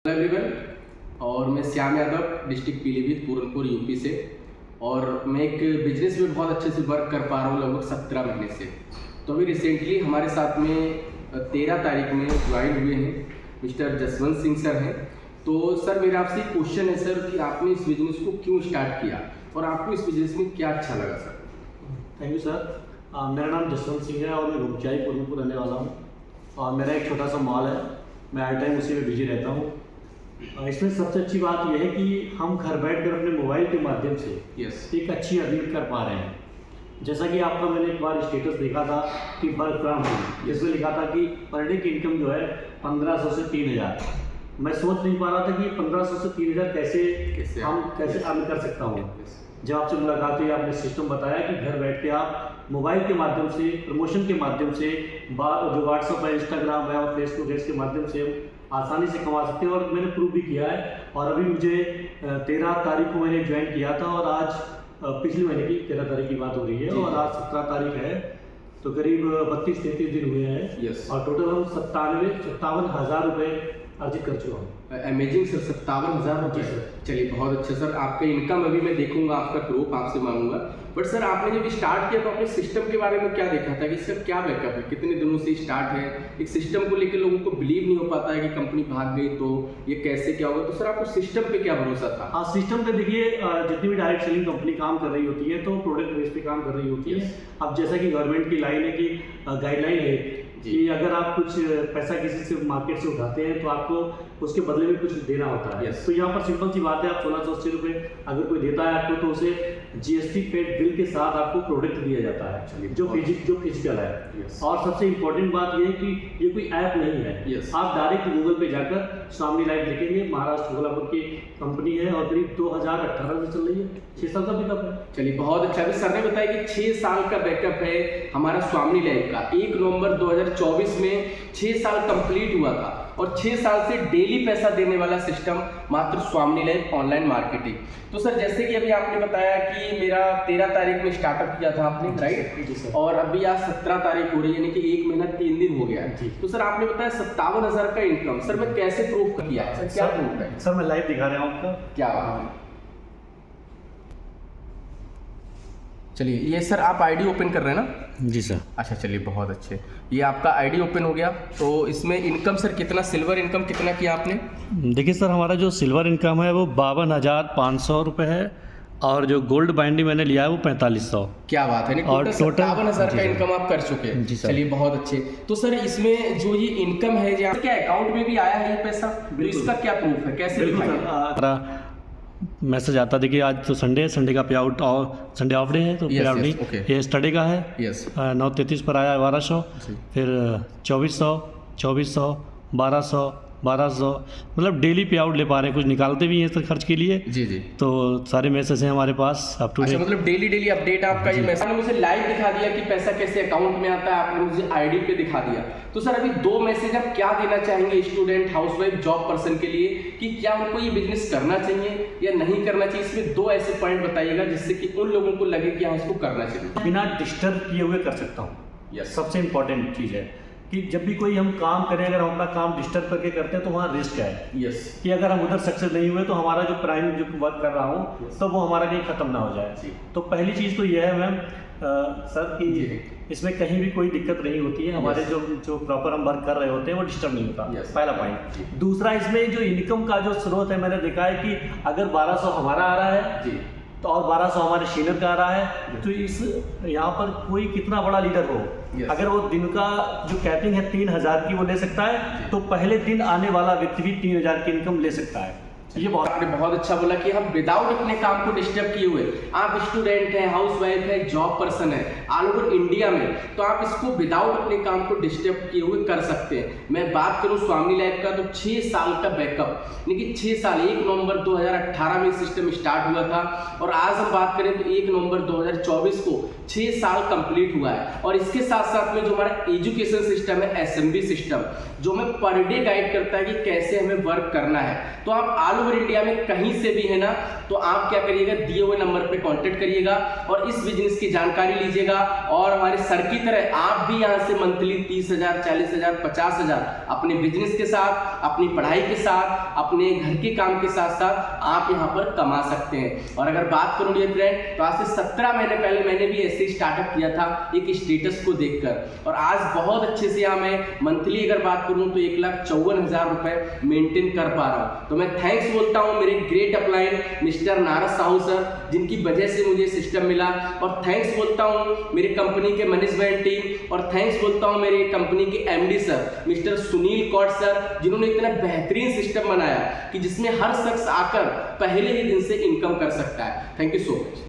Hello everyone, और मैं Shyam Yadav district Pilibhit Puranpur UP से। और मैं एक बिजनेस में बहुत अच्छे से वर्क कर पा रहा हूँ लगभग 17 महीने से। तो अभी रिसेंटली हमारे साथ में 13 तारीख में ज्वाइन हुए हैं मिस्टर जसवंत सिंह सर हैं। तो सर मेरा आपसे एक क्वेश्चन है सर कि आपने इस बिजनेस को क्यों स्टार्ट किया और आपको इस बिजनेस में क्या अच्छा लगा सर? Thank you sir. मेरा नाम जसवंत सिंह है और मैं गुमचाई पूरनपुर रहने वाला हूँ। और मेरा एक छोटा सा मॉल है, मैं हर टाइम उसी में बिजी रहता हूँ। इसमें सबसे अच्छी बात यह है कि हम घर बैठकर अपने मोबाइल के माध्यम से एक अच्छी अर्निंग कर पा रहे हैं। जैसा कि आपका मैंने एक बार स्टेटस देखा था कि वर्क फ्रॉम होम, जिसमें लिखा था कि पर डे की इनकम जो है 1500 से 3000। मैं सोच नहीं पा रहा था कि 1500 से 3000 कैसे अर्न कर सकता हूँ। जब आपसे मुलाकात हुई, आपने सिस्टम बताया कि घर बैठ के आप मोबाइल के माध्यम से, प्रमोशन के माध्यम से, जो व्हाट्सअप है, इंस्टाग्राम है और फेसबुक है, इसके माध्यम से आसानी से कमा सकते हैं। और मैंने प्रूव भी किया है। और अभी मुझे 13 तारीख को मैंने ज्वाइन किया था और आज पिछले महीने की 13 तारीख की बात हो रही है और आज 17 तारीख है, तो करीब 32-33 दिन हुए हैं। और टोटल हम 57,000 रुपये अर्जित कर चुका हूँ। अमेजिंग सर, 57,000 रुपये। चलिए बहुत अच्छा सर। आपका इनकम अभी मैं देखूंगा, आपका प्रूफ आपसे मांगूंगा। बट सर आपने जब स्टार्ट किया तो आपने सिस्टम के बारे में क्या देखा था कि इसका क्या बैकअप है, कितने दिनों से स्टार्ट है? एक सिस्टम को लेकर लोगों को बिलीव नहीं हो पाता है कि कंपनी भाग गई तो ये कैसे क्या होगा। तो सर आपको सिस्टम पे क्या भरोसा था? हाँ, सिस्टम पे देखिए, जितनी भी डायरेक्ट सेलिंग कंपनी काम कर रही होती है तो प्रोडक्ट बेस पे काम कर रही होती है। अब जैसा कि गवर्नमेंट की लाइन है कि गाइडलाइन है कि अगर आप कुछ पैसा किसी से मार्केट से उठाते हैं तो आपको उसके बदले में कुछ देना होता है। तो यहाँ पर सिंपल सी बात है, आप 1680 रुपये अगर कोई देता है आपको तो उसे GST पेड बिल के साथ आपको प्रोडक्ट दिया जाता है जो फिजिकल है। और सबसे इम्पोर्टेंट बात यह है कि ये कोई ऐप नहीं है। आप डायरेक्ट गूगल पे जाकर स्वामी लाइफ लिखेंगे, महाराष्ट्र कोल्हापुर की कंपनी है और करीब 2018 से चल रही है। 6 साल का बैकअप है। चलिए बहुत अच्छा। अभी सर ने बताया कि 6 साल का बैकअप है हमारा स्वामी लाइफ का। 1 नवंबर 2024 में 6 साल कंप्लीट हुआ था और 6 साल से डेली पैसा देने वाला सिस्टम मात्र स्वामी लाइफ ऑनलाइन मार्केटिंग। तो सर जैसे कि अभी आपने बताया कि मेरा 13 तारीख में स्टार्टअप किया था आपने, राइट? और अभी आज 17 तारीख हो रही है, यानी कि 1 महीना 3 दिन हो गया। तो सर आपने बताया 57,000 का इनकम। सर मैं कैसे प्रूफ किया सर, क्या प्रूफ है? सर मैं लाइव दिखा रहा हूँ आपका। क्या बात है। चलिए ये सर आप आईडी ओपन कर रहे हैं ना? जी सर। अच्छा चलिए बहुत अच्छे। ये आपका आईडी ओपन हो गया। तो इसमें इनकम सर कितना, सिल्वर इनकम कितना किया आपने? देखिए सर, हमारा जो सिल्वर इनकम है वो 52,500 रुपये है और जो गोल्ड बाइंडिंग मैंने लिया है वो 4500। क्या बात है। और टोटल 57,000 का इनकम आप कर चुके हैं। चलिए बहुत अच्छे। तो सर इसमें जो ये इनकम है, जो क्या अकाउंट में भी आया है ये पैसा, तो इसका क्या प्रूफ है, कैसे दिखाएंगे? मैसेज आता, देखिए आज तो संडे है, संडे का पे आउट और संडे ऑफ डे है तो पे आउट नहीं, ये स्टडी का है। 9:33 पर आया 1200, फिर 2400, 1200, मतलब डेली पे आउट ले पा रहे हैं। कुछ निकालते भी हैं सर खर्च के लिए। जी। तो सारे मैसेज हैं हमारे पास अप टू डेट। मतलब डेली अपडेट आपका ये मैसेज। आपने मुझे लाइव दिखा दिया कि पैसा कैसे अकाउंट में आता है, आपने मुझे आईडी पे दिखा दिया। तो सर अभी 2 मैसेज आप क्या देना चाहेंगे स्टूडेंट, हाउसवाइफ, जॉब पर्सन के लिए कि क्या उनको ये बिजनेस करना चाहिए या नहीं करना चाहिए? इसमें 2 ऐसे पॉइंट बताइएगा जिससे कि उन लोगों को लगे कि हाँ इसको करना चाहिए। बिना डिस्टर्ब किए हुए कर सकता हूँ। सबसे इम्पोर्टेंट चीज़ है कि जब भी कोई हम काम करें, अगर हम अपना काम डिस्टर्ब करके करते हैं तो वहाँ रिस्क है कि अगर हम उधर सक्सेस नहीं हुए तो हमारा जो प्राइम जो वर्क कर रहा हूँ तो वो हमारा कहीं खत्म ना हो जाए। तो पहली चीज़ तो यह है मैम सर कि इसमें कहीं भी कोई दिक्कत नहीं होती है। हमारे जो प्रॉपर हम वर्क कर रहे होते हैं वो डिस्टर्ब नहीं होता। पहला पॉइंट। दूसरा, इसमें जो इनकम का जो स्रोत है, मैंने देखा है कि अगर 1200 हमारा आ रहा है तो और 1200 हमारे सीनियर का आ रहा है, तो इस यहाँ पर कोई कितना बड़ा लीडर हो, अगर वो दिन का जो कैपिंग है 3000 की वो ले सकता है, तो पहले दिन आने वाला व्यक्ति भी 3000 की इनकम ले सकता है। ये आपने बहुत अच्छा बोला कि हम विदाउट अपने काम को डिस्टर्ब किए हुए, आप स्टूडेंट हैं, हाउसवाइफ है, जॉब पर्सन है ऑल ओवर इंडिया में, तो आप इसको विदाउट अपने काम को डिस्टर्ब किए हुए कर सकते हैं। मैं बात करूं स्वामी लाइफ का तो 6 साल का बैकअप, यानी कि 6 साल। 1 नवंबर 2018 में सिस्टम स्टार्ट हुआ था और आज हम बात करें तो 1 नवंबर 2024 को 6 साल कंप्लीट हुआ है। और इसके साथ साथ में जो हमारा एजुकेशन सिस्टम है, SMB सिस्टम, जो हमें पर डे गाइड करता है कि कैसे हमें वर्क करना है। तो आप ऑल ओवर इंडिया में कहीं से भी है ना, तो आप क्या करिएगा, दिए हुए नंबर पे कांटेक्ट करिएगा और इस बिजनेस की जानकारी लीजिएगा। और हमारे सर की तरह आप भी यहाँ से मंथली 30,000, 40,000, 50,000 अपने बिजनेस के साथ, अपनी पढ़ाई के साथ, अपने घर के काम के साथ साथ आप यहाँ पर कमा सकते हैं। और अगर बात करूँ डियर फ्रेंड, तो आज से 17 महीने पहले मैंने भी ऐसे ही स्टार्टअप किया था एक स्टेटस को देखकर, और आज बहुत अच्छे से यहाँ मैं मंथली अगर बात करूँ तो 1,54,000 रुपए मेंटेन कर पा रहा हूँ। तो मैं थैंक्स बोलता हूँ मेरे great upline mister Narad Sahu sir, जिनकी वजह से मुझे सिस्टम मिला, और थैंक्स बोलता हूँ मेरे कंपनी के मैनेजमेंट टीम, और थैंक्स बोलता हूँ मेरे कंपनी के MD sir mister Sunil Kaut sir, जिन्होंने इतना बेहतरीन सिस्टम बनाया कि जिसमें हर शख्स आकर पहले ही दिन से इनकम कर सकता है। Thank you so much.